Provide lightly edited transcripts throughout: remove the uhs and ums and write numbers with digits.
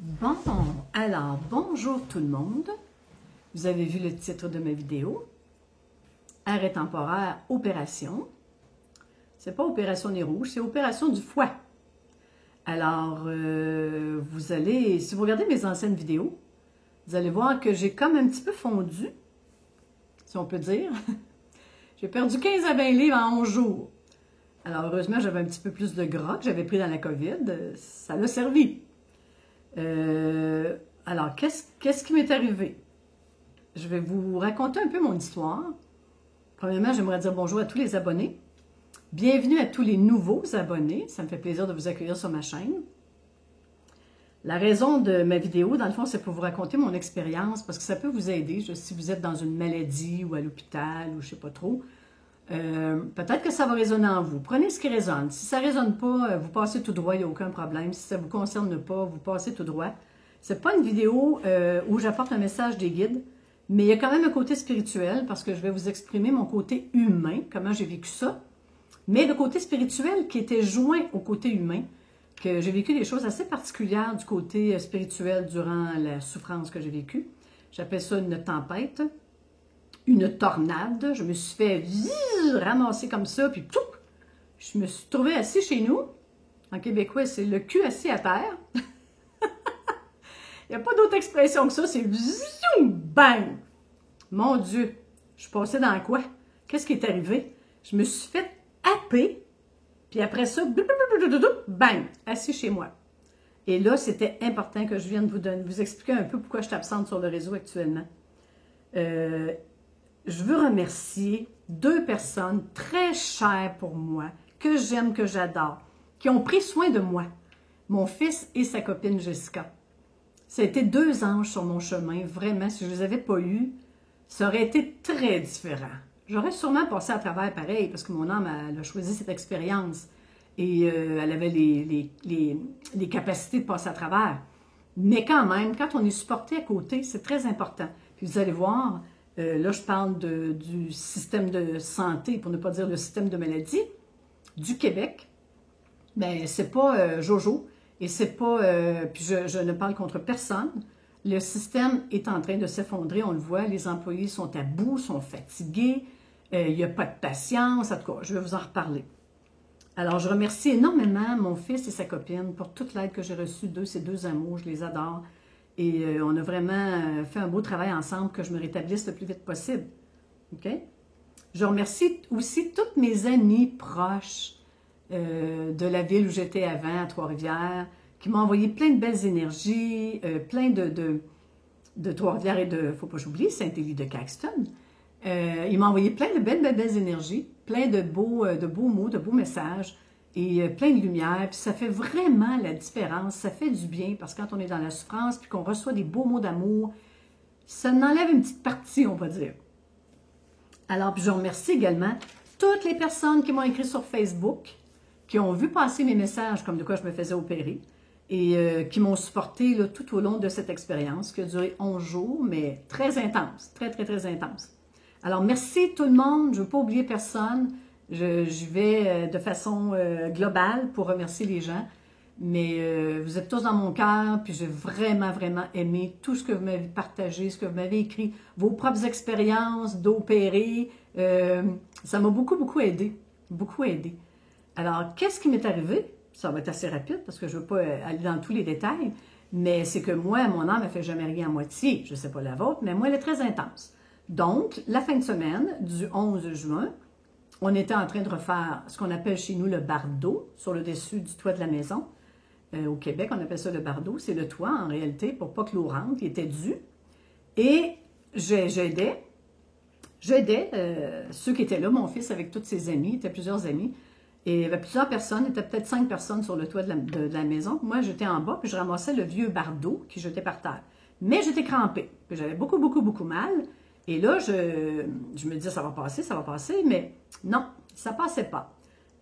Bon, alors, bonjour tout le monde. Vous avez vu le titre de ma vidéo. Arrêt temporaire, opération. C'est pas opération nez rouge, c'est opération du foie. Alors, vous allez, si vous regardez mes anciennes vidéos, vous allez voir que j'ai comme un petit peu fondu, si on peut dire. J'ai perdu 15 à 20 livres en 11 jours. Alors, heureusement, j'avais un petit peu plus de gras que j'avais pris dans la COVID. Ça l'a servi. Alors, qu'est-ce qui m'est arrivé? Je vais vous raconter un peu mon histoire. Premièrement, j'aimerais dire bonjour à tous les abonnés. Bienvenue à tous les nouveaux abonnés. Ça me fait plaisir de vous accueillir sur ma chaîne. La raison de ma vidéo, dans le fond, c'est pour vous raconter mon expérience parce que ça peut vous aider si vous êtes dans une maladie ou à l'hôpital ou je ne sais pas trop. Peut-être que ça va résonner en vous. Prenez ce qui résonne. Si ça ne résonne pas, vous passez tout droit, il n'y a aucun problème. Si ça ne vous concerne pas, vous passez tout droit. Ce n'est pas une vidéo où j'apporte un message des guides, mais il y a quand même un côté spirituel parce que je vais vous exprimer mon côté humain, comment j'ai vécu ça, mais le côté spirituel qui était joint au côté humain, que j'ai vécu des choses assez particulières du côté spirituel durant la souffrance que j'ai vécue. J'appelle ça une tempête. Une tornade. Je me suis fait ramasser comme ça, puis tout. Je me suis trouvée assis chez nous. En québécois, c'est le cul assis à terre. Il n'y a pas d'autre expression que ça, c'est bang! Mon Dieu, je suis passée dans quoi? Qu'est-ce qui est arrivé? Je me suis fait happer, puis après ça, bang! Assis chez moi. Et là, c'était important que je vienne vous expliquer un peu pourquoi je suis absente sur le réseau actuellement. Je veux remercier deux personnes très chères pour moi, que j'aime, que j'adore, qui ont pris soin de moi. Mon fils et sa copine Jessica. Ça a été deux anges sur mon chemin. Vraiment, si je ne les avais pas eus, ça aurait été très différent. J'aurais sûrement passé à travers pareil, parce que mon âme elle a choisi cette expérience. Et elle avait les capacités de passer à travers. Mais quand même, quand on est supporté à côté, c'est très important. Puis vous allez voir... là, je parle du système de santé, pour ne pas dire le système de maladie, du Québec. Bien, c'est pas Jojo, et c'est pas... puis je ne parle contre personne. Le système est en train de s'effondrer, on le voit, les employés sont à bout, sont fatigués, il n'y a pas de patience, en tout cas, je vais vous en reparler. Alors, je remercie énormément mon fils et sa copine pour toute l'aide que j'ai reçue d'eux, ces deux amours, je les adore. Et on a vraiment fait un beau travail ensemble que je me rétablisse le plus vite possible. OK? Je remercie aussi toutes mes amies proches de la ville où j'étais avant, à Trois-Rivières, qui m'ont envoyé plein de belles énergies, plein de Trois-Rivières et de, faut pas que j'oublie, Saint-Élie de Caxton. Ils m'ont envoyé plein de belles énergies, plein de beaux mots, de beaux messages. Et plein de lumière, puis ça fait vraiment la différence, ça fait du bien, parce que quand on est dans la souffrance, puis qu'on reçoit des beaux mots d'amour, ça en enlève une petite partie, on va dire. Alors, puis je remercie également toutes les personnes qui m'ont écrit sur Facebook, qui ont vu passer mes messages, comme de quoi je me faisais opérer, et qui m'ont supporté là, tout au long de cette expérience, qui a duré 11 jours, mais très intense, très, très, très intense. Alors, merci tout le monde, je ne veux pas oublier personne. Je vais de façon globale pour remercier les gens, mais vous êtes tous dans mon cœur, puis j'ai vraiment, vraiment aimé tout ce que vous m'avez partagé, ce que vous m'avez écrit, vos propres expériences d'opérer. Ça m'a beaucoup, beaucoup aidé. Beaucoup aidé. Alors, qu'est-ce qui m'est arrivé? Ça va être assez rapide parce que je ne veux pas aller dans tous les détails, mais c'est que moi, mon âme ne fait jamais rien à moitié. Je ne sais pas la vôtre, mais moi, elle est très intense. Donc, la fin de semaine du 11 juin, on était en train de refaire ce qu'on appelle chez nous le bardeau, sur le dessus du toit de la maison. Au Québec, on appelle ça le bardeau. C'est le toit, en réalité, pour pas que l'eau rentre. Il était dû. Et j'aidais ceux qui étaient là, mon fils avec tous ses amis, il était plusieurs amis. Et il y avait plusieurs personnes, il y était peut-être 5 personnes sur le toit de la maison. Moi, j'étais en bas, puis je ramassais le vieux bardeau qui jetait par terre. Mais j'étais crampée, puis j'avais beaucoup, beaucoup, beaucoup mal. Et là, je me disais, ça va passer, mais non, ça passait pas.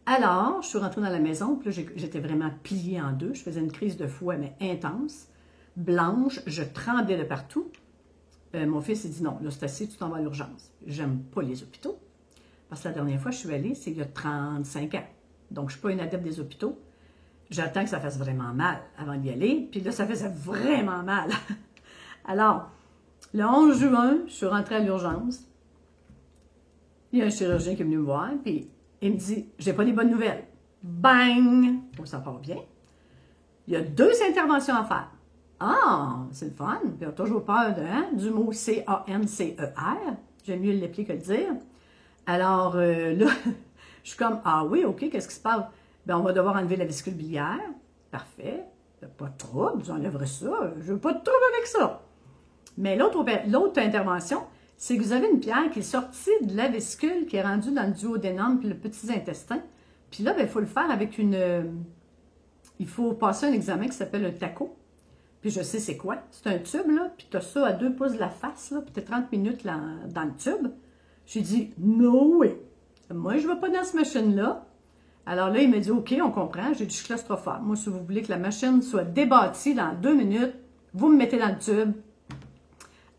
Alors, je suis rentrée dans la maison, puis là, j'étais vraiment pliée en deux. Je faisais une crise de foie, mais intense, blanche, je tremblais de partout. Mon fils, il dit, non, là, c'est assez, tu t'en vas à l'urgence. J'aime pas les hôpitaux, parce que la dernière fois, je suis allée, c'est il y a 35 ans. Donc, je ne suis pas une adepte des hôpitaux. j'attends que ça fasse vraiment mal avant d'y aller. Puis là, ça faisait vraiment mal. Alors, le 11 juin, je suis rentrée à l'urgence. Il y a un chirurgien qui est venu me voir, puis il me dit, j'ai pas des bonnes nouvelles. Bang! Oh, ça part bien. Il y a 2 interventions à faire. Ah, c'est le fun. Puis on a toujours peur du mot C-A-N-C-E-R. J'aime mieux l'appeler que le dire. Alors là, je suis comme, ah oui, OK, qu'est-ce qui se passe? Bien, on va devoir enlever la vésicule biliaire. Parfait. Pas de trouble, j'enlèverai ça. Je veux pas de trouble avec ça. Mais l'autre intervention, c'est que vous avez une pierre qui est sortie de la vésicule, qui est rendue dans le duodénum puis le petit intestin. Puis là, il faut le faire avec il faut passer un examen qui s'appelle un TACO. Puis je sais c'est quoi. C'est un tube, là, puis tu as ça à 2 pouces de la face, là, puis tu as 30 minutes là, dans le tube. J'ai dit, no way. Moi, je ne vais pas dans cette machine-là. Alors là, il m'a dit, OK, on comprend. J'ai dit, je suis claustrophobe. Moi, si vous voulez que la machine soit débattie dans 2 minutes, vous me mettez dans le tube.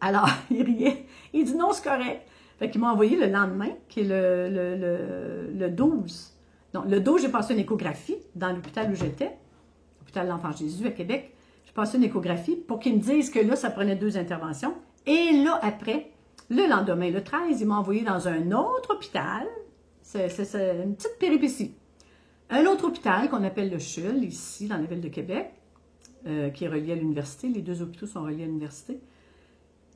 Alors, il riait. Il dit, non, c'est correct. Fait qu'il m'a envoyé le lendemain, qui est le 12. Donc, le 12, j'ai passé une échographie dans l'hôpital où j'étais, l'hôpital de l'Enfant Jésus à Québec. J'ai passé une échographie pour qu'ils me disent que là, ça prenait 2 interventions. Et là, après, le lendemain, le 13, il m'a envoyé dans un autre hôpital. C'est une petite péripétie. Un autre hôpital qu'on appelle le CHUL, ici, dans la ville de Québec, qui est relié à l'université. Les 2 hôpitaux sont reliés à l'université.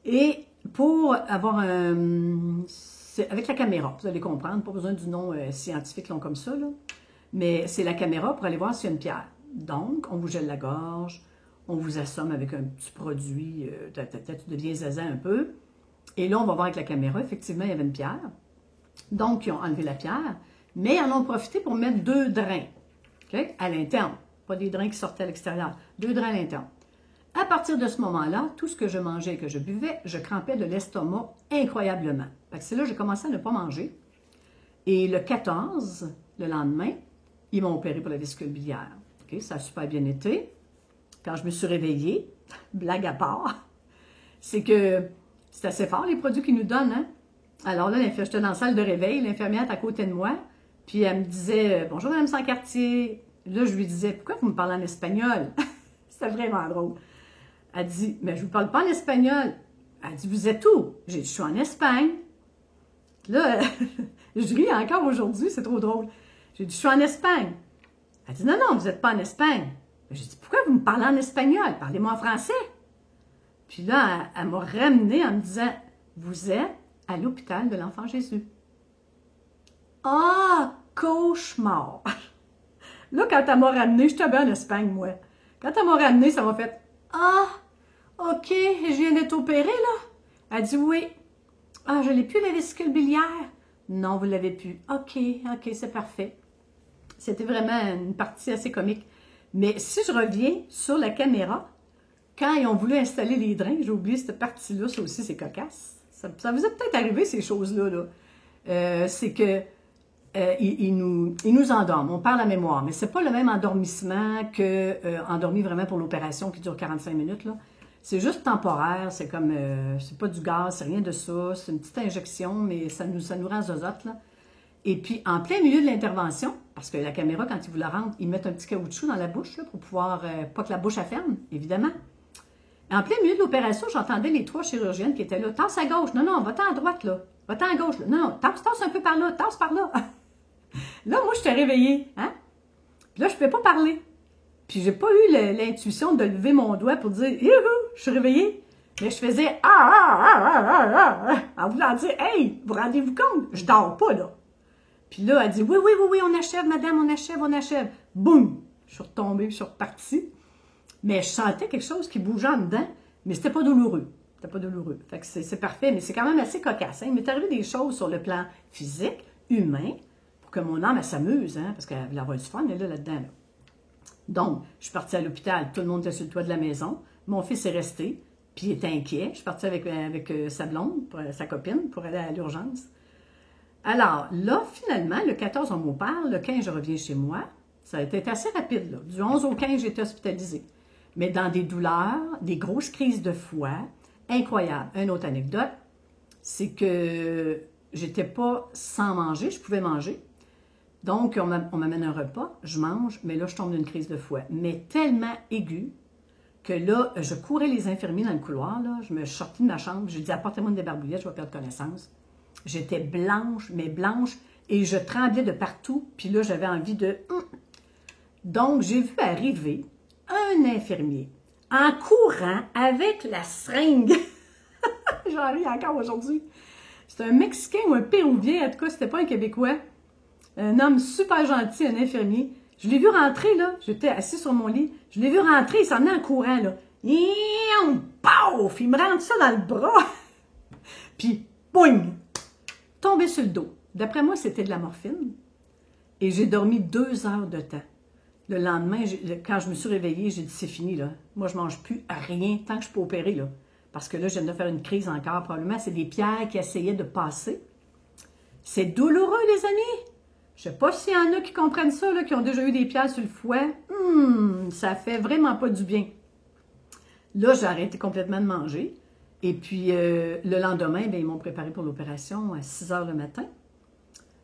Et pour avoir avec la caméra, vous allez comprendre, pas besoin du nom scientifique long comme ça, là. Mais c'est la caméra pour aller voir s'il y a une pierre. Donc, on vous gèle la gorge, on vous assomme avec un petit produit, tu deviens zaza un peu. Et là, on va voir avec la caméra, effectivement, il y avait une pierre. Donc, ils ont enlevé la pierre, mais ils en ont profité pour mettre 2 drains, okay, à l'interne. Pas des drains qui sortaient à l'extérieur, 2 drains à l'interne. À partir de ce moment-là, tout ce que je mangeais et que je buvais, je crampais de l'estomac incroyablement. Fait que c'est là que j'ai commencé à ne pas manger. Et le 14, le lendemain, ils m'ont opéré pour la vésicule biliaire. Okay, ça a super bien été. Quand je me suis réveillée, blague à part, c'est que c'est assez fort les produits qu'ils nous donnent, hein? Alors là, j'étais dans la salle de réveil, l'infirmière est à côté de moi, puis elle me disait « Bonjour, Mme Sancartier ». Là, je lui disais « Pourquoi vous me parlez en espagnol? » C'était vraiment drôle. Elle dit « Mais je ne vous parle pas en espagnol. » Elle dit « Vous êtes où? » J'ai dit « Je suis en Espagne. » Là, je ris encore aujourd'hui, c'est trop drôle. J'ai dit « Je suis en Espagne. » Elle dit « Non, non, vous n'êtes pas en Espagne. » J'ai dit « Pourquoi vous me parlez en espagnol? Parlez-moi en français. » Puis là, elle m'a ramené en me disant « Vous êtes à l'hôpital de l'Enfant Jésus. » Ah, cauchemar! Là, quand elle m'a ramené, j'étais bien en Espagne, moi. Quand elle m'a ramené, ça m'a fait « Ah, OK, je viens d'être opérée, là. » Elle dit « Oui. »« Ah, je n'ai plus la vésicule biliaire. » »« Non, vous ne l'avez plus. »« OK, OK, c'est parfait. » C'était vraiment une partie assez comique. Mais si je reviens sur la caméra, quand ils ont voulu installer les drains, j'ai oublié cette partie-là, ça aussi c'est cocasse. Ça vous est peut-être arrivé ces choses-là. Là. C'est que ils nous endorment, on perd la mémoire, mais c'est pas le même endormissement que endormi vraiment pour l'opération qui dure 45 minutes. Là. C'est juste temporaire, c'est comme, c'est pas du gaz, c'est rien de ça, c'est une petite injection, mais ça nous rend zozote, là. Et puis, en plein milieu de l'intervention, parce que la caméra, quand ils vous la rendent, ils mettent un petit caoutchouc dans la bouche, là, pour pouvoir, pas que la bouche ferme, évidemment. En plein milieu de l'opération, j'entendais les 3 chirurgiennes qui étaient là. Tasse à gauche. Non, non, va-t'en à droite, là. Va-t'en à gauche, là. Non, non, tasse un peu par là, tasse par là. Là, moi, je t'ai réveillée, hein? Puis là, je ne pouvais pas parler. Puis, j'ai pas eu l'intuition de lever mon doigt pour dire « Youhou, je suis réveillée. » Mais je faisais « Ah, en voulant dire « Hey, vous rendez-vous compte? Je dors pas, là. » Puis là, elle dit « Oui, oui, oui, oui, on achève, madame, on achève, on achève. » Boum! Je suis retombée, je suis repartie. Mais je sentais quelque chose qui bougeait en dedans, mais c'était pas douloureux. C'était pas douloureux. Fait que c'est parfait, mais c'est quand même assez cocasse. Hein? Il m'est arrivé des choses sur le plan physique, humain, pour que mon âme, elle s'amuse, hein? Parce qu'elle voulait avoir du fun, elle est là-dedans. Là. Donc, je suis partie à l'hôpital, tout le monde était sur le toit de la maison. Mon fils est resté, puis il était inquiet. Je suis partie avec sa blonde, sa copine, pour aller à l'urgence. Alors, là, finalement, le 14, on m'opère, le 15, je reviens chez moi. Ça a été assez rapide, là. Du 11 au 15, j'ai été hospitalisée. Mais dans des douleurs, des grosses crises de foie, incroyables. Une autre anecdote, c'est que j'étais pas sans manger, je pouvais manger. Donc, on m'amène un repas, je mange, mais là, je tombe d'une crise de foie. Mais tellement aiguë que là, je courais les infirmiers dans le couloir, là, je me suis sortie de ma chambre, j'ai dit, apportez-moi une débarbouillette, je vais perdre connaissance. J'étais blanche, mais blanche, et je tremblais de partout, puis là, j'avais envie de... Donc, j'ai vu arriver un infirmier en courant avec la seringue. J'en ris encore aujourd'hui. C'est un Mexicain ou un Péruvien, en tout cas, c'était pas un Québécois. Un homme super gentil, un infirmier. Je l'ai vu rentrer, là. J'étais assis sur mon lit. Je l'ai vu rentrer, il s'en venait en courant, là. Paf! Il me rentre ça dans le bras. Puis, boing! Tombé sur le dos. D'après moi, c'était de la morphine. Et j'ai dormi 2 heures de temps. Le lendemain, quand je me suis réveillée, j'ai dit, c'est fini, là. Moi, je mange plus à rien tant que je peux opérer, là. Parce que là, je viens de faire une crise encore. Probablement, c'est des pierres qui essayaient de passer. C'est douloureux, les amis. Je ne sais pas s'il y en a qui comprennent ça, là, qui ont déjà eu des pierres sur le fouet. Ça fait vraiment pas du bien. Là, j'ai arrêté complètement de manger. Et puis, le lendemain, bien, ils m'ont préparé pour l'opération à 6 heures le matin.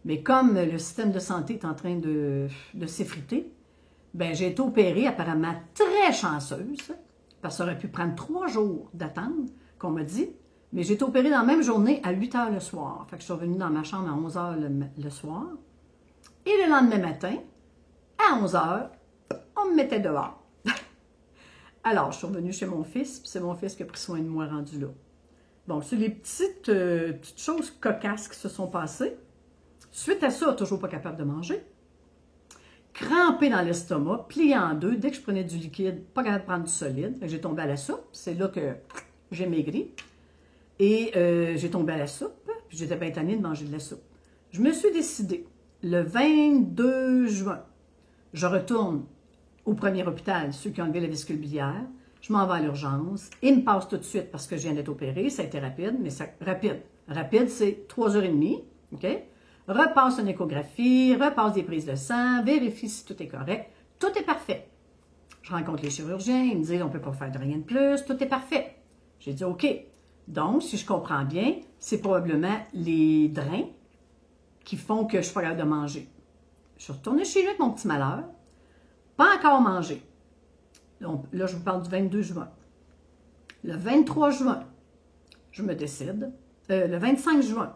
Mais comme le système de santé est en train de s'effriter, ben, j'ai été opérée apparemment très chanceuse, parce que ça aurait pu prendre 3 jours d'attente, qu'on m'a dit. Mais j'ai été opérée dans la même journée à 8 heures le soir. Fait que je suis revenue dans ma chambre à 11 heures le soir. Et le lendemain matin, à 11 heures, on me mettait dehors. Alors, je suis revenue chez mon fils, puis c'est mon fils qui a pris soin de moi rendu là. Bon, c'est les petites choses cocasses qui se sont passées. Suite à ça, toujours pas capable de manger. Crampé dans l'estomac, plié en deux. Dès que je prenais du liquide, pas capable de prendre du solide. J'ai tombé à la soupe. C'est là que j'ai maigri. Et j'ai tombé à la soupe. Puis j'étais bien tannée de manger de la soupe. Je me suis décidée, le 22 juin, je retourne au premier hôpital, ceux qui ont enlevé la vésicule biliaire. Je m'en vais à l'urgence. Ils me passent tout de suite parce que je viens d'être opérée. Ça a été rapide, mais rapide. Rapide, c'est 3h30. OK? Repasse une échographie, repasse des prises de sang, vérifie si tout est correct. Tout est parfait. Je rencontre les chirurgiens, ils me disent on ne peut pas faire de rien de plus, tout est parfait. J'ai dit OK. Donc, si je comprends bien, c'est probablement les drains qui font que je suis pas capable de manger. Je suis retournée chez lui avec mon petit malheur, pas encore mangé. Donc, là, je vous parle du 22 juin. Le 23 juin, je me décide. Le 25 juin,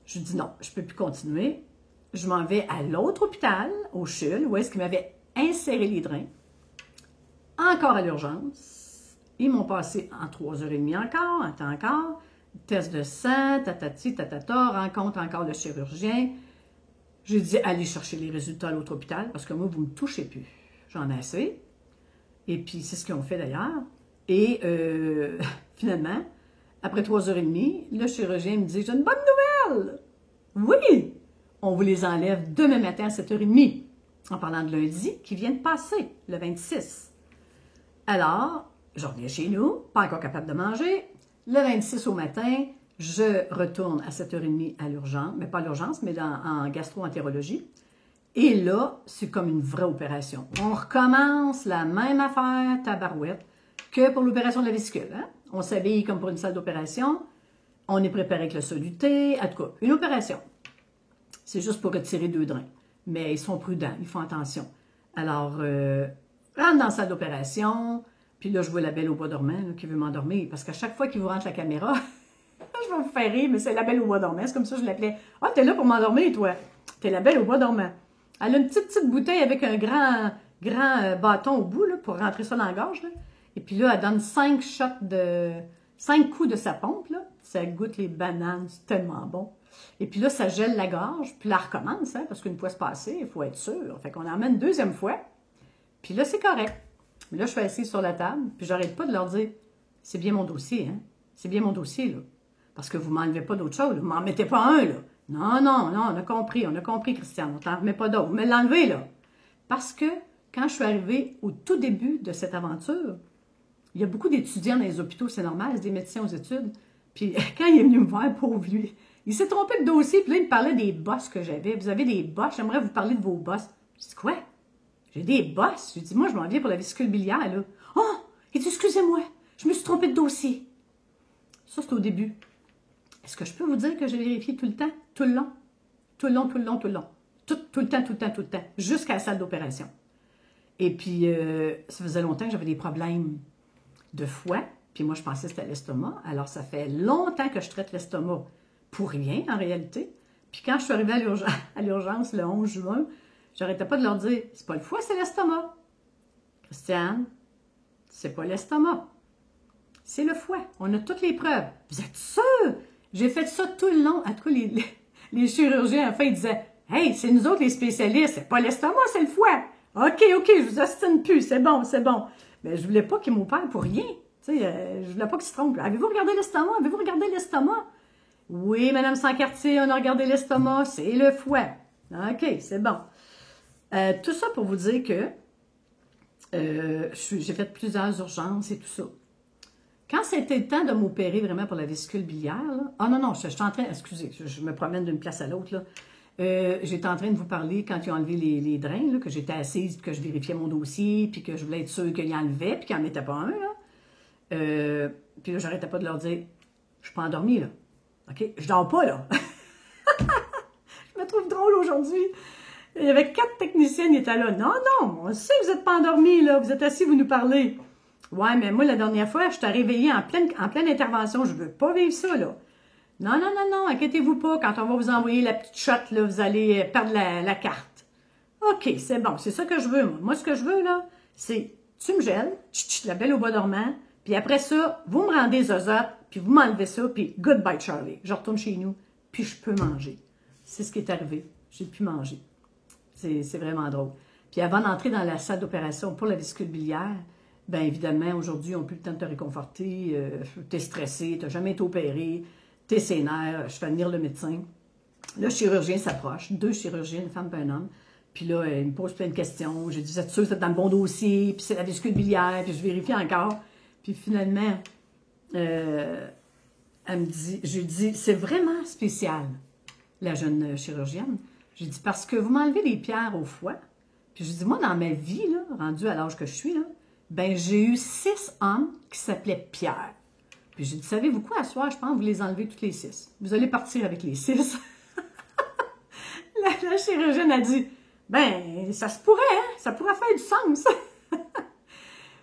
je dis non, je ne peux plus continuer. Je m'en vais à l'autre hôpital, au CHUL, où est-ce qu'ils m'avaient inséré les drains. Encore à l'urgence. Ils m'ont passé en 3h30 encore, un temps encore. Test de sang, tatati, tatata, rencontre encore le chirurgien. J'ai dit, allez chercher les résultats à l'autre hôpital, parce que moi, vous ne me touchez plus. J'en ai assez. Et puis, c'est ce qu'ils ont fait d'ailleurs. Et finalement, après 3h30, le chirurgien me dit, j'ai une bonne nouvelle. Oui, on vous les enlève demain matin à 7h30. En parlant de lundi, qui vient de passer, le 26. Alors, je reviens chez nous, pas encore capable de manger. Le 26 au matin, je retourne à 7h30 à l'urgence, mais pas à l'urgence, mais en gastro-entérologie. Et là, c'est comme une vraie opération. On recommence la même affaire, tabarouette, que pour l'opération de la vésicule. Hein? On s'habille comme pour une salle d'opération. On est préparé avec le soluté. En tout cas, une opération. C'est juste pour retirer 2 drains. Mais ils sont prudents, ils font attention. Alors, rentre dans la salle d'opération. Puis là, je vois la belle au bois dormant là, qui veut m'endormir. Parce qu'à chaque fois qu'il vous rentre la caméra, je vais vous faire rire, mais c'est la belle au bois dormant. C'est comme ça que je l'appelais. Ah, t'es là pour m'endormir, toi. T'es la belle au bois dormant. Elle a une petite bouteille avec un grand bâton au bout là, pour rentrer ça dans la gorge. Là. Et puis là, elle donne 5 coups de sa pompe. Là. Ça goûte les bananes, c'est tellement bon. Et puis là, ça gèle la gorge. Puis là, elle recommence, hein, parce qu'une fois c'est passé, il faut être sûr. Fait qu'on en met une deuxième fois. Puis là, c'est correct. Mais là, je suis assise sur la table, puis j'arrête pas de leur dire, c'est bien mon dossier, hein. C'est bien mon dossier, là. Parce que vous ne m'enlevez pas d'autre chose. Vous ne m'en mettez pas un, là. Non, on a compris, Christiane. On t'en remet pas d'autre. Vous me l'enlevez, là. Parce que quand je suis arrivée au tout début de cette aventure, il y a beaucoup d'étudiants dans les hôpitaux, c'est normal, c'est des médecins aux études. Puis quand il est venu me voir, pauvre lui, il s'est trompé de dossier, puis là, il me parlait des bosses que j'avais. Vous avez des bosses, j'aimerais vous parler de vos bosses. Je dis, quoi? J'ai des bosses. J'ai dit, moi, je m'en viens pour la vésicule biliaire, là. Oh! Il dit, excusez-moi, je me suis trompée de dossier. Ça, c'est au début. Est-ce que je peux vous dire que j'ai vérifié tout le temps? Tout le long? Tout le long. tout le temps, tout le temps, tout le temps, jusqu'à la salle d'opération. Et puis, ça faisait longtemps que j'avais des problèmes de foie, puis moi, je pensais que c'était l'estomac. Alors, ça fait longtemps que je traite l'estomac pour rien, en réalité. Puis quand je suis arrivée à l'urgence le 11 juin, j'arrêtais pas de leur dire, c'est pas le foie, c'est l'estomac. Christiane, c'est pas l'estomac. C'est le foie. On a toutes les preuves. Vous êtes sûrs? J'ai fait ça tout le long. En tout cas, les chirurgiens, enfin, ils disaient, hey, c'est nous autres les spécialistes. C'est pas l'estomac, c'est le foie. OK, je vous ostine plus. C'est bon, c'est bon. Mais je voulais pas qu'ils m'opèrent pour rien. Tu sais, je voulais pas qu'ils se trompent. Avez-vous regardé l'estomac? Avez-vous regardé l'estomac? Oui, Madame Sancartier, on a regardé l'estomac. C'est le foie. OK, c'est bon. Tout ça pour vous dire que j'ai fait plusieurs urgences et tout ça. Quand c'était le temps de m'opérer vraiment pour la vésicule biliaire, là, ah non, je suis en train, excusez, je me promène d'une place à l'autre, là. J'étais en train de vous parler quand ils ont enlevé les drains, là, que j'étais assise, puis que je vérifiais mon dossier, puis que je voulais être sûre qu'ils enlevaient, puis qu'ils n'en mettaient pas un, là. Puis là, j'arrêtais pas de leur dire, je suis pas endormie, là. OK? Je dors pas, là. Je me trouve drôle aujourd'hui. Il y avait 4 techniciens qui étaient là. Non, on sait que vous n'êtes pas endormis, là. Vous êtes assis, vous nous parlez. Ouais, mais moi, la dernière fois, je t'ai réveillée en pleine intervention. Je veux pas vivre ça, là. Non, inquiétez-vous pas. Quand on va vous envoyer la petite shot, là, vous allez perdre la carte. OK, c'est bon. C'est ça que je veux, moi. Moi, ce que je veux, là, c'est tu me gèles, la belle au bois dormant, puis après ça, vous me rendez zozote, puis vous m'enlevez ça, puis goodbye, Charlie. Je retourne chez nous, puis je peux manger. C'est ce qui est arrivé. J'ai pu manger. C'est vraiment drôle. Puis avant d'entrer dans la salle d'opération pour la vésicule biliaire, bien évidemment, aujourd'hui, on n'a plus le temps de te réconforter. Tu es stressé, tu n'as jamais été opéré, tu es sénère, je fais venir le médecin. Le chirurgien s'approche, 2 chirurgiens, une femme et un homme. Puis là, il me pose plein de questions. J'ai dit, vous êtes sûr que c'est dans le bon dossier? Puis c'est la vésicule biliaire, puis je vérifie encore. Puis finalement, elle me dit, j'ai dit, c'est vraiment spécial, la jeune chirurgienne. J'ai dit, parce que vous m'enlevez des pierres au foie. Puis j'ai dit, moi, dans ma vie, là, rendue à l'âge que je suis, là, ben j'ai eu 6 hommes qui s'appelaient Pierre. Puis j'ai dit, savez-vous quoi, à soir, je pense que vous les enlevez toutes les 6. Vous allez partir avec les 6. la chirurgienne a dit, ben, ça se pourrait, hein? Ça pourrait faire du sens.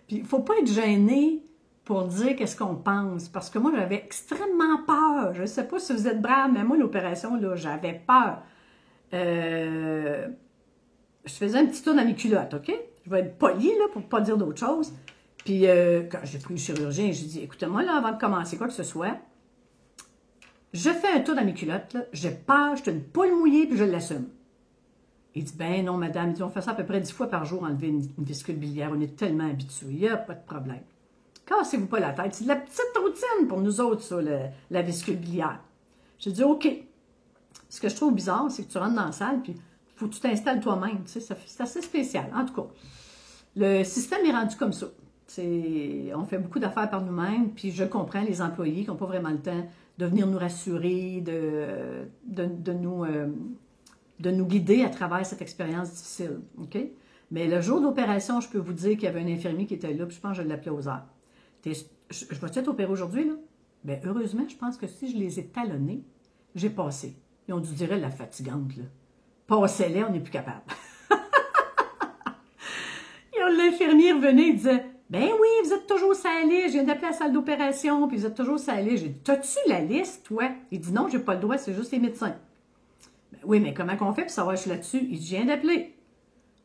Puis il ne faut pas être gêné pour dire qu'est-ce qu'on pense. Parce que moi, j'avais extrêmement peur. Je ne sais pas si vous êtes brave, mais moi, l'opération, là, j'avais peur. Je faisais un petit tour dans mes culottes, OK? Je vais être polie, là, pour ne pas dire d'autre chose. Puis, quand j'ai pris le chirurgien, j'ai dit, écoutez-moi, là, avant de commencer quoi que ce soit, je fais un tour dans mes culottes, là, j'ai peur, je suis une poule mouillée, puis je l'assume. Il dit, ben non, madame, il dit, on fait ça à peu près 10 fois par jour, enlever une vésicule biliaire, on est tellement habitués, il n'y a pas de problème. Cassez-vous pas la tête, c'est de la petite routine pour nous autres, ça, la vésicule biliaire. J'ai dit, OK. Ce que je trouve bizarre, c'est que tu rentres dans la salle, puis il faut que tu t'installes toi-même. Tu sais, c'est assez spécial. En tout cas, le système est rendu comme ça. On fait beaucoup d'affaires par nous-mêmes, puis je comprends les employés qui n'ont pas vraiment le temps de venir nous rassurer, de nous guider à travers cette expérience difficile. OK? Mais le jour d'opération, je peux vous dire qu'il y avait un infirmier qui était là, puis je pense que je l'appelais aux heures. Je vais-tu être opérée aujourd'hui, là? Bien, heureusement, je pense que si je les ai talonnés, j'ai passé. Ils ont dû dire la fatigante, là. Passez-les, on n'est plus capable. Et l'infirmier revenait, il disait, ben oui, vous êtes toujours salé, je viens d'appeler la salle d'opération, puis vous êtes toujours salé. J'ai dit, t'as-tu la liste, toi? Il dit, non, j'ai pas le droit, c'est juste les médecins. Ben oui, mais comment qu'on fait pour savoir que je suis là-dessus? Il dit, je viens d'appeler.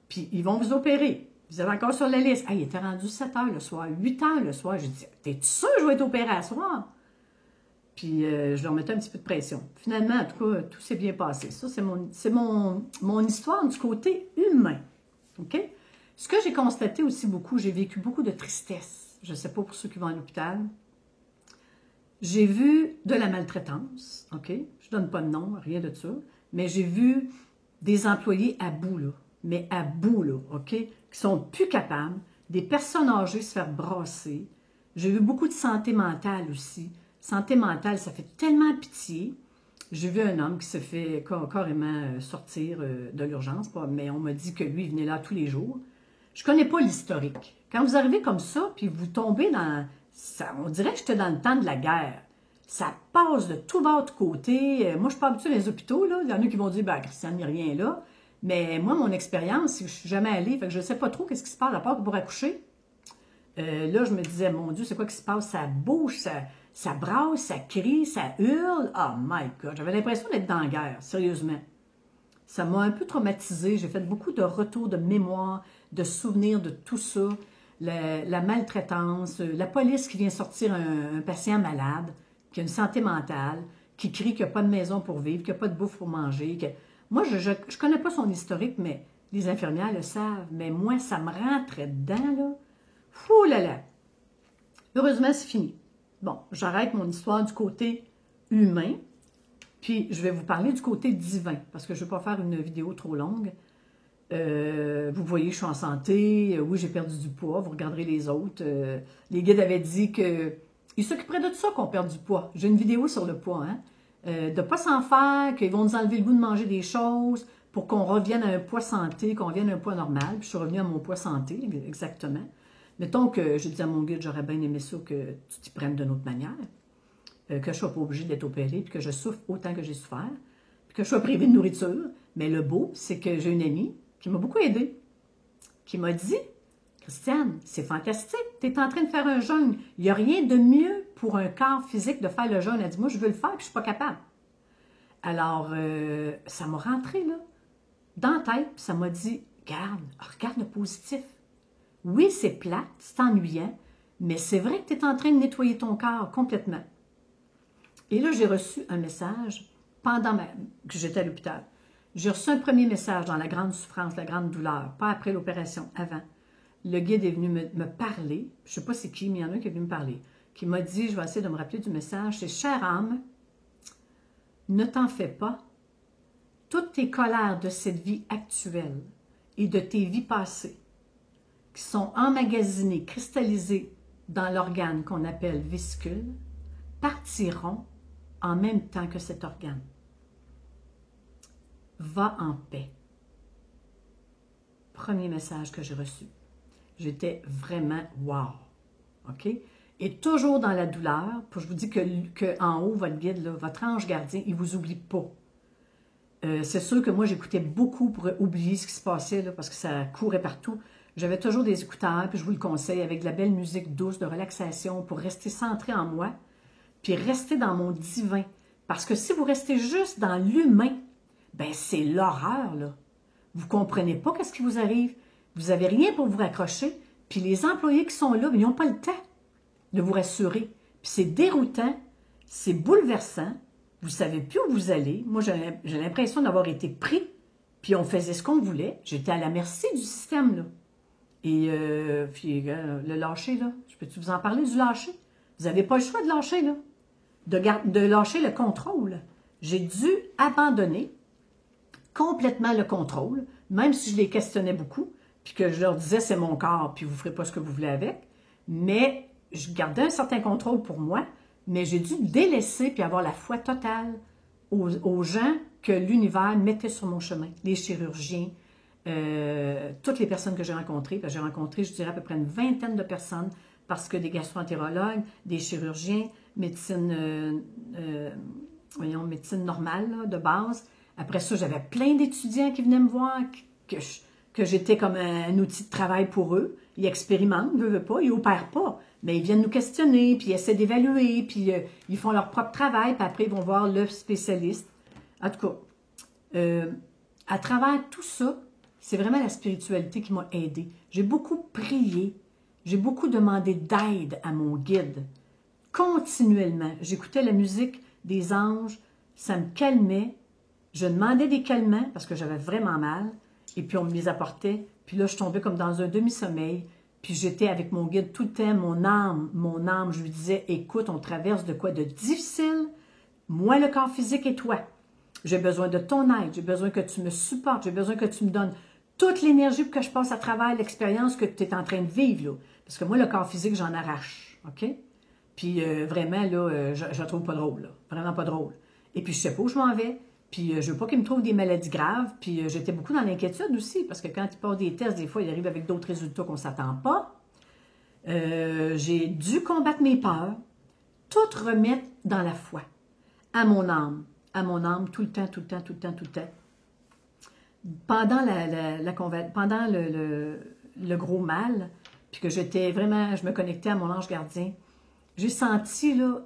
Puis ils vont vous opérer. Vous êtes encore sur la liste. Ah, il était rendu 7 heures le soir, 8 heures le soir. J'ai dit, t'es-tu sûr que je vais être opéré à soir? Puis je leur mettais un petit peu de pression. Finalement, en tout cas, tout s'est bien passé. Ça, c'est mon histoire du côté humain. OK? Ce que j'ai constaté aussi beaucoup, j'ai vécu beaucoup de tristesse. Je ne sais pas pour ceux qui vont à l'hôpital. J'ai vu de la maltraitance. OK? Je ne donne pas de nom, rien de ça. Mais j'ai vu des employés à bout, là. Mais à bout, là. OK? Qui sont plus capables. Des personnes âgées se faire brasser. J'ai vu beaucoup de santé mentale aussi. Santé mentale, ça fait tellement pitié. J'ai vu un homme qui se fait carrément sortir de l'urgence, mais on m'a dit que lui, il venait là tous les jours. Je ne connais pas l'historique. Quand vous arrivez comme ça, puis vous tombez dans... Ça, on dirait que j'étais dans le temps de la guerre. Ça passe de tout bas de côté. Moi, je ne suis pas habituée dans les hôpitaux, là. Il y en a qui vont dire, ben, Christiane, il n'y a rien là. Mais moi, mon expérience, je suis jamais allée, fait que je ne sais pas trop qu'est-ce qui se passe, à part que pour accoucher. Là, je me disais, mon Dieu, c'est quoi qui se passe? Ça bouge, ça brasse, ça crie, ça hurle. Oh my God, j'avais l'impression d'être dans la guerre, sérieusement. Ça m'a un peu traumatisée. J'ai fait beaucoup de retours de mémoire, de souvenirs de tout ça. La maltraitance, la police qui vient sortir un patient malade, qui a une santé mentale, qui crie qu'il n'y a pas de maison pour vivre, qu'il n'y a pas de bouffe pour manger. Moi, je ne connais pas son historique, mais les infirmières le savent. Mais moi, ça me rentrait dedans, là. Fou là là! Heureusement, c'est fini. Bon, j'arrête mon histoire du côté humain, puis je vais vous parler du côté divin, parce que je ne vais pas faire une vidéo trop longue. Vous voyez, je suis en santé, oui, j'ai perdu du poids, vous regarderez les autres. Les guides avaient dit qu'ils s'occuperaient de ça qu'on perd du poids. J'ai une vidéo sur le poids, hein? De ne pas s'en faire, qu'ils vont nous enlever le goût de manger des choses pour qu'on revienne à un poids santé, qu'on revienne à un poids normal. Puis je suis revenue à mon poids santé, exactement. Mettons que je dis à mon guide, j'aurais bien aimé ça que tu t'y prennes d'une autre manière, que je ne sois pas obligée d'être opérée, puis que je souffre autant que j'ai souffert, puis que je sois privée de nourriture. Mais le beau, c'est que j'ai une amie qui m'a beaucoup aidée, qui m'a dit, Christiane, c'est fantastique, tu es en train de faire un jeûne. Il n'y a rien de mieux pour un corps physique de faire le jeûne. Elle dit, moi, je veux le faire, puis je ne suis pas capable. Alors, ça m'a rentré, là, dans la tête, puis ça m'a dit, regarde le positif. Oui, c'est plate, c'est ennuyant, mais c'est vrai que tu es en train de nettoyer ton corps complètement. Et là, j'ai reçu un message pendant que j'étais à l'hôpital. J'ai reçu un premier message dans la grande souffrance, la grande douleur, pas après l'opération, avant. Le guide est venu me parler, je ne sais pas c'est qui, mais il y en a un qui est venu me parler, qui m'a dit, je vais essayer de me rappeler du message, c'est « Chère âme, ne t'en fais pas, toutes tes colères de cette vie actuelle et de tes vies passées, qui sont emmagasinées, cristallisées dans l'organe qu'on appelle vésicule, partiront en même temps que cet organe. Va en paix. » Premier message que j'ai reçu. J'étais vraiment wow. OK? Et toujours dans la douleur, je vous dis que en haut, votre guide, là, votre ange gardien, il ne vous oublie pas. C'est sûr que moi, j'écoutais beaucoup pour oublier ce qui se passait, là, parce que ça courait partout. J'avais toujours des écouteurs, puis je vous le conseille, avec de la belle musique douce, de relaxation, pour rester centré en moi, puis rester dans mon divin. Parce que si vous restez juste dans l'humain, ben c'est l'horreur, là. Vous ne comprenez pas qu'est-ce qui vous arrive. Vous n'avez rien pour vous raccrocher, puis les employés qui sont là, ils n'ont pas le temps de vous rassurer. Puis c'est déroutant, c'est bouleversant, vous ne savez plus où vous allez. Moi, j'ai l'impression d'avoir été pris, puis on faisait ce qu'on voulait. J'étais à la merci du système, là. Et puis, le lâcher, là, je peux-tu vous en parler du lâcher? Vous n'avez pas le choix de lâcher, là. De lâcher le contrôle. J'ai dû abandonner complètement le contrôle, même si je les questionnais beaucoup, puis que je leur disais, c'est mon corps, puis vous ne ferez pas ce que vous voulez avec. Mais je gardais un certain contrôle pour moi, mais j'ai dû délaisser puis avoir la foi totale aux gens que l'univers mettait sur mon chemin. Les chirurgiens, toutes les personnes que j'ai rencontrées, je dirais, à peu près une vingtaine de personnes, parce que des gastro-entérologues, des chirurgiens, médecine normale, là, de base. Après ça, j'avais plein d'étudiants qui venaient me voir, que j'étais comme un outil de travail pour eux. Ils expérimentent, ne veulent pas, ils n'opèrent pas, mais ils viennent nous questionner, puis ils essaient d'évaluer, puis ils font leur propre travail, puis après, ils vont voir le spécialiste. En tout cas, à travers tout ça, c'est vraiment la spiritualité qui m'a aidée. J'ai beaucoup prié, j'ai beaucoup demandé d'aide à mon guide, continuellement. J'écoutais la musique des anges, ça me calmait. Je demandais des calmants parce que j'avais vraiment mal, et puis on me les apportait. Puis là, je tombais comme dans un demi-sommeil, puis j'étais avec mon guide tout le temps, mon âme, je lui disais, écoute, on traverse de quoi de difficile, moi le corps physique et toi. J'ai besoin de ton aide, j'ai besoin que tu me supportes, j'ai besoin que tu me donnes toute l'énergie pour que je passe à travers l'expérience que tu es en train de vivre, là. Parce que moi, le corps physique, j'en arrache, OK? Puis vraiment, là, je la trouve pas drôle, là. Vraiment pas drôle. Et puis, je sais pas où je m'en vais. Puis, je veux pas qu'ils me trouvent des maladies graves. Puis, j'étais beaucoup dans l'inquiétude aussi, parce que quand ils passent des tests, des fois, ils arrivent avec d'autres résultats qu'on ne s'attend pas. J'ai dû combattre mes peurs, tout remettre dans la foi, à mon âme, tout le temps, tout le temps, tout le temps, tout le temps. pendant, pendant le gros mal, puis que j'étais vraiment, je me connectais à mon ange gardien, j'ai senti, là,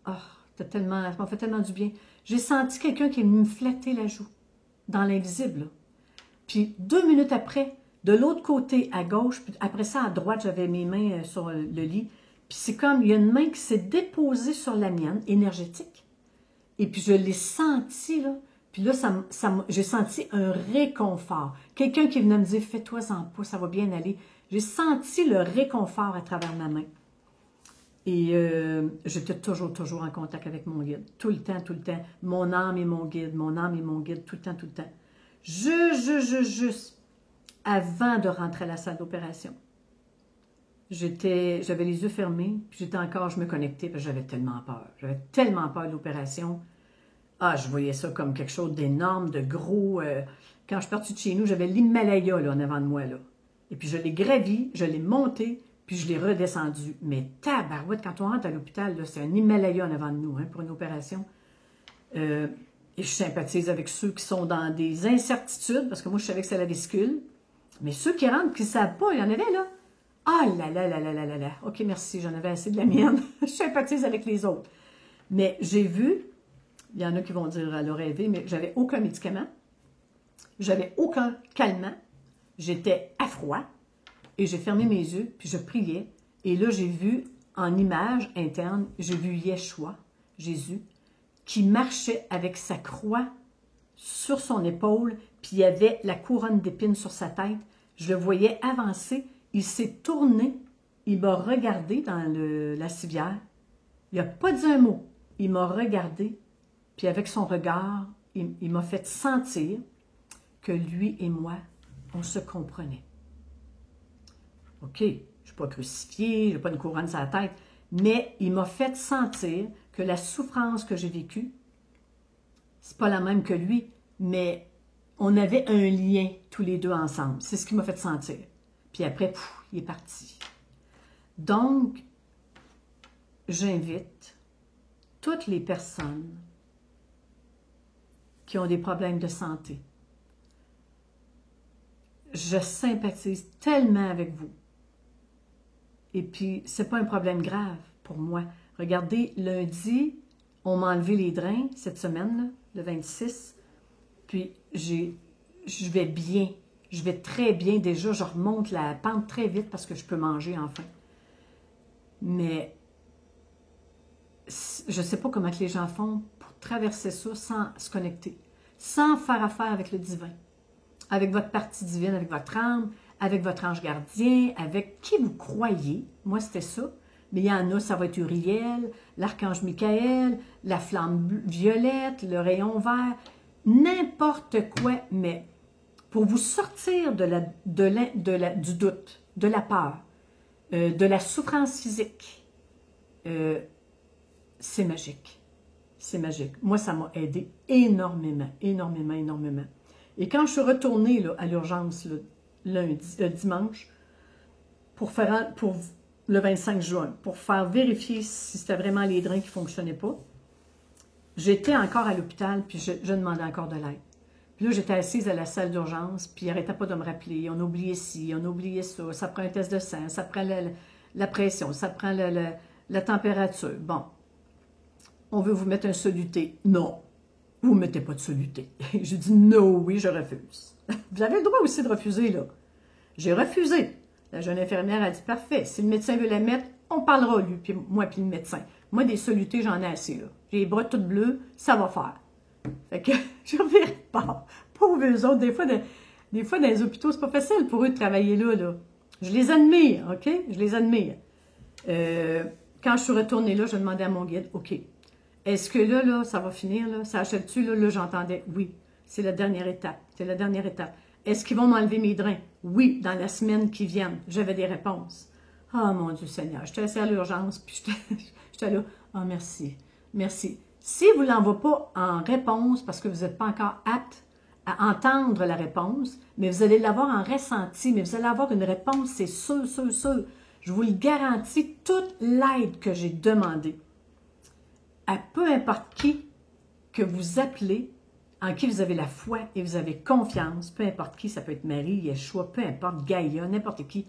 oh, ça m'a fait tellement du bien. J'ai senti quelqu'un qui me flattait la joue, dans l'invisible, là. Puis 2 minutes après, de l'autre côté, à gauche, puis après ça, à droite, j'avais mes mains sur le lit. Puis c'est comme, il y a une main qui s'est déposée sur la mienne, énergétique. Et puis je l'ai senti, là. Puis là, j'ai senti un réconfort. Quelqu'un qui venait me dire, fais-toi-en pas, ça va bien aller. J'ai senti le réconfort à travers ma main. Et j'étais toujours en contact avec mon guide. Tout le temps. Mon âme et mon guide, tout le temps. Juste avant de rentrer à la salle d'opération. J'avais les yeux fermés, puis je me connectais, parce que j'avais tellement peur. J'avais tellement peur de l'opération. Ah, je voyais ça comme quelque chose d'énorme, de gros. Quand je suis partie de chez nous, j'avais l'Himalaya là, en avant de moi. Là. Et puis je l'ai gravi, je l'ai monté, puis je l'ai redescendu. Mais tabarouette, quand on rentre à l'hôpital, c'est un Himalaya en avant de nous, hein, pour une opération. Et je sympathise avec ceux qui sont dans des incertitudes, parce que moi, je savais que c'est la vésicule. Mais ceux qui rentrent, qui ne savent pas, il y en avait, là. Ah là là là là là là là. OK, merci, j'en avais assez de la mienne. Je sympathise avec les autres. Mais j'ai vu, il y en a qui vont dire à leur rêver, mais j'avais aucun médicament, j'avais aucun calmant, j'étais à froid, et j'ai fermé mes yeux, puis je priais. Et là, j'ai vu, en image interne, j'ai vu Yeshua, Jésus, qui marchait avec sa croix sur son épaule, puis il y avait la couronne d'épines sur sa tête. Je le voyais avancer. Il s'est tourné, il m'a regardé dans la civière. Il n'a pas dit un mot. Il m'a regardé, puis avec son regard, il m'a fait sentir que lui et moi, on se comprenait. OK, je ne suis pas crucifiée, je n'ai pas une couronne sur la tête, mais il m'a fait sentir que la souffrance que j'ai vécue, c'est pas la même que lui, mais on avait un lien tous les deux ensemble. C'est ce qui m'a fait sentir. Puis après, il est parti. Donc, j'invite toutes les personnes qui ont des problèmes de santé. Je sympathise tellement avec vous. Et puis, c'est pas un problème grave pour moi. Regardez, lundi, on m'a enlevé les drains cette semaine, là, le 26. Puis, je vais bien. Je vais très bien déjà. Je remonte la pente très vite parce que je peux manger enfin. Mais je ne sais pas comment que les gens font pour traverser ça sans se connecter, sans faire affaire avec le divin, avec votre partie divine, avec votre âme, avec votre ange gardien, avec qui vous croyez. Moi, c'était ça. Mais il y en a, ça va être Uriel, l'archange Michael, la flamme violette, le rayon vert, n'importe quoi, mais pour vous sortir du doute, de la peur, de la souffrance physique, c'est magique. C'est magique. Moi, ça m'a aidé énormément. Et quand je suis retournée là, à l'urgence dimanche, pour le 25 juin, pour faire vérifier si c'était vraiment les drains qui ne fonctionnaient pas, j'étais encore à l'hôpital, puis je demandais encore de l'aide. Puis là, j'étais assise à la salle d'urgence, puis il n'arrêtait pas de me rappeler. On a oublié ci, on a oublié ça, ça prend un test de sang, ça prend la pression, ça prend la température. Bon, on veut vous mettre un soluté. Non, vous ne mettez pas de soluté. J'ai dit non, oui, je refuse. Vous avez le droit aussi de refuser, là. J'ai refusé. La jeune infirmière a dit, parfait, si le médecin veut la mettre, on parlera, lui, puis moi, puis le médecin. Moi, des solutés, j'en ai assez, là. J'ai les bras tout bleus, ça va faire. Fait que je reviens pas. Pauvres eux autres, des fois dans les hôpitaux, c'est pas facile pour eux de travailler là. Je les admire, OK? Je les admire. Quand je suis retournée là, je demandais à mon guide, OK, est-ce que là, ça va finir, là? Ça achève-tu, là, j'entendais, oui, c'est la dernière étape. C'est la dernière étape. Est-ce qu'ils vont m'enlever mes drains? Oui, dans la semaine qui vient. J'avais des réponses. Ah, mon Dieu Seigneur, j'étais assise à l'urgence, puis j'étais là, ah, merci, merci. Si vous ne l'envoyez pas en réponse, parce que vous n'êtes pas encore apte à entendre la réponse, mais vous allez l'avoir en ressenti, mais vous allez avoir une réponse, c'est sûr. Je vous le garantis, toute l'aide que j'ai demandée, à peu importe qui que vous appelez, en qui vous avez la foi et vous avez confiance, peu importe qui, ça peut être Marie, Yeshua, peu importe, Gaïa, n'importe qui,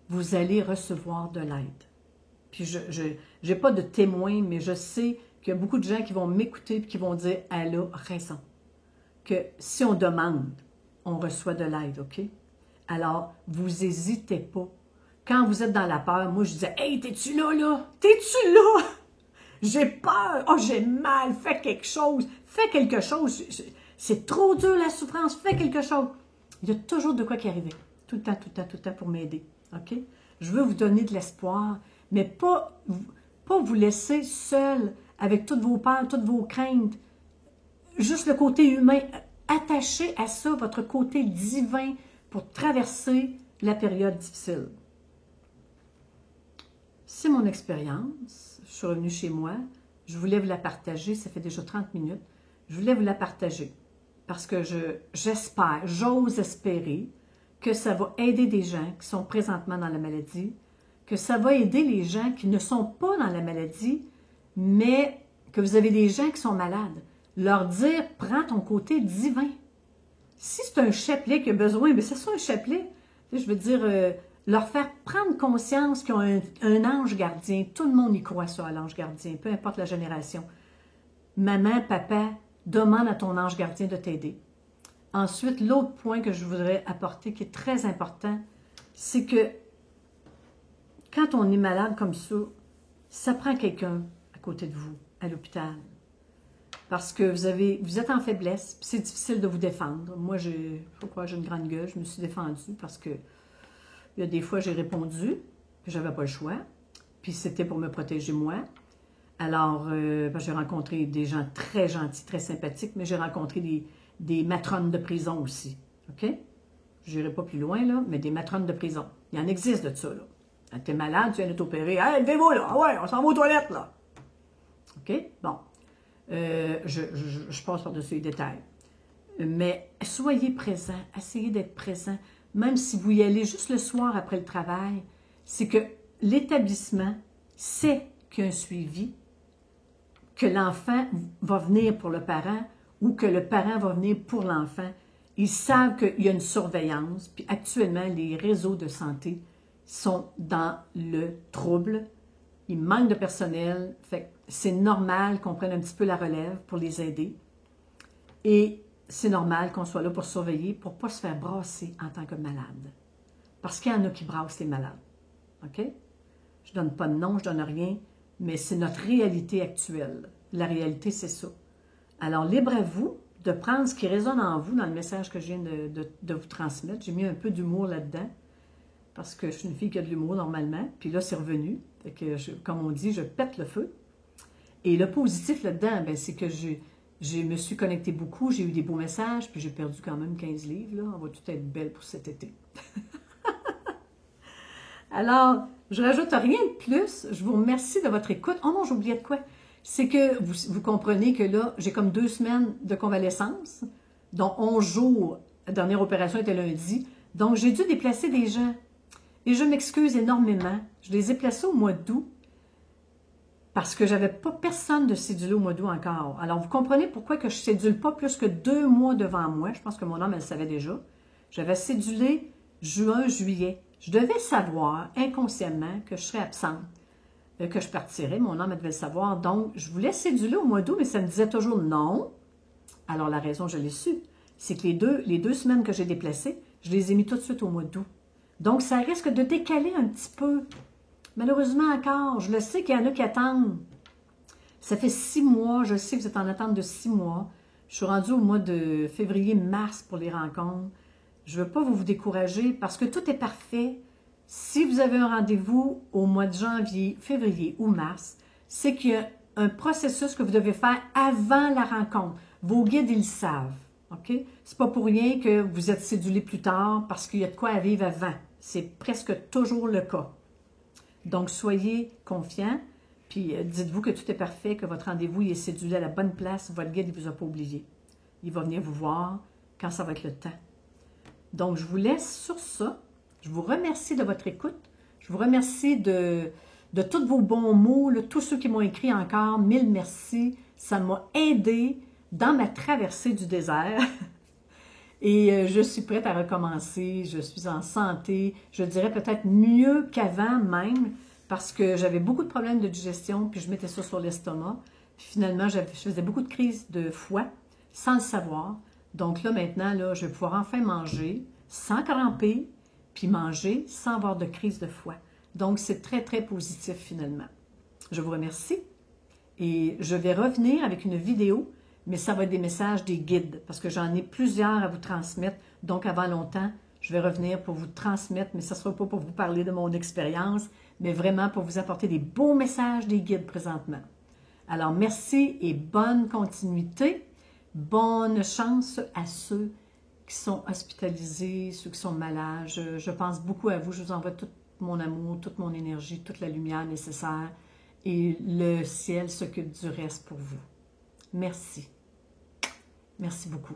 vous allez recevoir de l'aide. Puis je n'ai pas de témoin, mais je sais qu'il y a beaucoup de gens qui vont m'écouter et qui vont dire « Elle a raison ». Que si on demande, on reçoit de l'aide, OK? Alors, vous n'hésitez pas. Quand vous êtes dans la peur, moi je disais « Hey, t'es-tu là, là? T'es-tu là? J'ai peur! Oh, j'ai mal! Fais quelque chose! Fais quelque chose! C'est trop dur la souffrance! Fais quelque chose! » Il y a toujours de quoi qui arrive. Tout le temps, tout le temps, tout le temps pour m'aider. OK? Je veux vous donner de l'espoir, mais pas vous laisser seul avec toutes vos peurs, toutes vos craintes. Juste le côté humain. Attachez à ça votre côté divin pour traverser la période difficile. C'est mon expérience. Je suis revenue chez moi. Je voulais vous la partager. Ça fait déjà 30 minutes. Je voulais vous la partager parce que j'espère, j'ose espérer que ça va aider des gens qui sont présentement dans la maladie, que ça va aider les gens qui ne sont pas dans la maladie, mais que vous avez des gens qui sont malades. Leur dire, prends ton côté divin. Si c'est un chapelet qui a besoin, mais c'est ça un chapelet. Je veux dire, leur faire prendre conscience qu'ils ont un ange gardien. Tout le monde y croit ça, à l'ange gardien, peu importe la génération. Maman, papa, demande à ton ange gardien de t'aider. Ensuite, l'autre point que je voudrais apporter, qui est très important, c'est que quand on est malade comme ça prend quelqu'un à côté de vous, à l'hôpital. Parce que vous êtes en faiblesse, puis c'est difficile de vous défendre. Moi, j'ai une grande gueule, je me suis défendue parce que il y a des fois, j'ai répondu, puis j'avais pas le choix, puis c'était pour me protéger moi. Alors, j'ai rencontré des gens très gentils, très sympathiques, mais j'ai rencontré des matrones de prison aussi, OK? Je n'irai pas plus loin, là, mais des matrones de prison. Il en existe de ça, là. Quand tu es malade, tu viens de t'opérer, « Hey, levez-vous, là! Ah ouais, on s'en va aux toilettes, là! » OK? Bon. Je passe par-dessus les détails. Mais soyez présents, essayez d'être présents, même si vous y allez juste le soir après le travail, c'est que l'établissement sait qu'il y a un suivi, que l'enfant va venir pour le parent ou que le parent va venir pour l'enfant. Ils savent qu'il y a une surveillance, puis actuellement, les réseaux de santé sont dans le trouble. Il manque de personnel, fait c'est normal qu'on prenne un petit peu la relève pour les aider. Et c'est normal qu'on soit là pour surveiller, pour ne pas se faire brasser en tant que malade. Parce qu'il y en a qui brassent les malades. OK? Je ne donne pas de nom, je ne donne rien, mais c'est notre réalité actuelle. La réalité, c'est ça. Alors, libre à vous de prendre ce qui résonne en vous dans le message que je viens de vous transmettre. J'ai mis un peu d'humour là-dedans, parce que je suis une fille qui a de l'humour normalement, puis là, c'est revenu. Fait que comme on dit, je pète le feu. Et le positif là-dedans, c'est que je me suis connectée beaucoup, j'ai eu des beaux messages, puis j'ai perdu quand même 15 livres. Là. On va tout être belle pour cet été. Alors, je ne rajoute rien de plus. Je vous remercie de votre écoute. Oh non, j'oubliais de quoi? C'est que vous comprenez que là, j'ai comme 2 semaines de convalescence, dont 11 jours. La dernière opération était lundi. Donc, j'ai dû déplacer des gens. Et je m'excuse énormément. Je les ai placés au mois d'août parce que je n'avais pas personne de cédulé au mois d'août encore. Alors, vous comprenez pourquoi que je ne cédule pas plus que 2 mois devant moi. Je pense que mon âme, elle le savait déjà. J'avais cédulé juin, juillet. Je devais savoir inconsciemment que je serais absente, que je partirais. Mon âme, elle devait le savoir. Donc, je voulais céduler au mois d'août, mais ça me disait toujours non. Alors, la raison, je l'ai su, c'est que les deux semaines que j'ai déplacées, je les ai mis tout de suite au mois d'août. Donc, ça risque de décaler un petit peu. Malheureusement encore, je le sais qu'il y en a qui attendent. Ça fait 6 mois, je sais que vous êtes en attente de 6 mois. Je suis rendue au mois de février-mars pour les rencontres. Je ne veux pas vous décourager parce que tout est parfait. Si vous avez un rendez-vous au mois de janvier, février ou mars, c'est qu'il y a un processus que vous devez faire avant la rencontre. Vos guides, ils le savent. OK? C'est pas pour rien que vous êtes cédulé plus tard parce qu'il y a de quoi arriver avant. C'est presque toujours le cas. Donc, soyez confiants, puis dites-vous que tout est parfait, que votre rendez-vous est cédulé à la bonne place, votre guide ne vous a pas oublié. Il va venir vous voir quand ça va être le temps. Donc, je vous laisse sur ça. Je vous remercie de votre écoute. Je vous remercie de tous vos bons mots, là, tous ceux qui m'ont écrit encore. 1000 merci. Ça m'a aidé dans ma traversée du désert. Et je suis prête à recommencer, je suis en santé, je dirais peut-être mieux qu'avant même, parce que j'avais beaucoup de problèmes de digestion, puis je mettais ça sur l'estomac. Puis finalement, je faisais beaucoup de crises de foie, sans le savoir. Donc là, maintenant, là, je vais pouvoir enfin manger sans cramper, puis manger sans avoir de crise de foie. Donc, c'est très, très positif finalement. Je vous remercie et je vais revenir avec une vidéo, mais ça va être des messages, des guides, parce que j'en ai plusieurs à vous transmettre. Donc, avant longtemps, je vais revenir pour vous transmettre, mais ça ne sera pas pour vous parler de mon expérience, mais vraiment pour vous apporter des beaux messages, des guides présentement. Alors, merci et bonne continuité. Bonne chance à ceux qui sont hospitalisés, ceux qui sont malades. Je pense beaucoup à vous. Je vous envoie tout mon amour, toute mon énergie, toute la lumière nécessaire. Et le ciel s'occupe du reste pour vous. Merci. Merci beaucoup.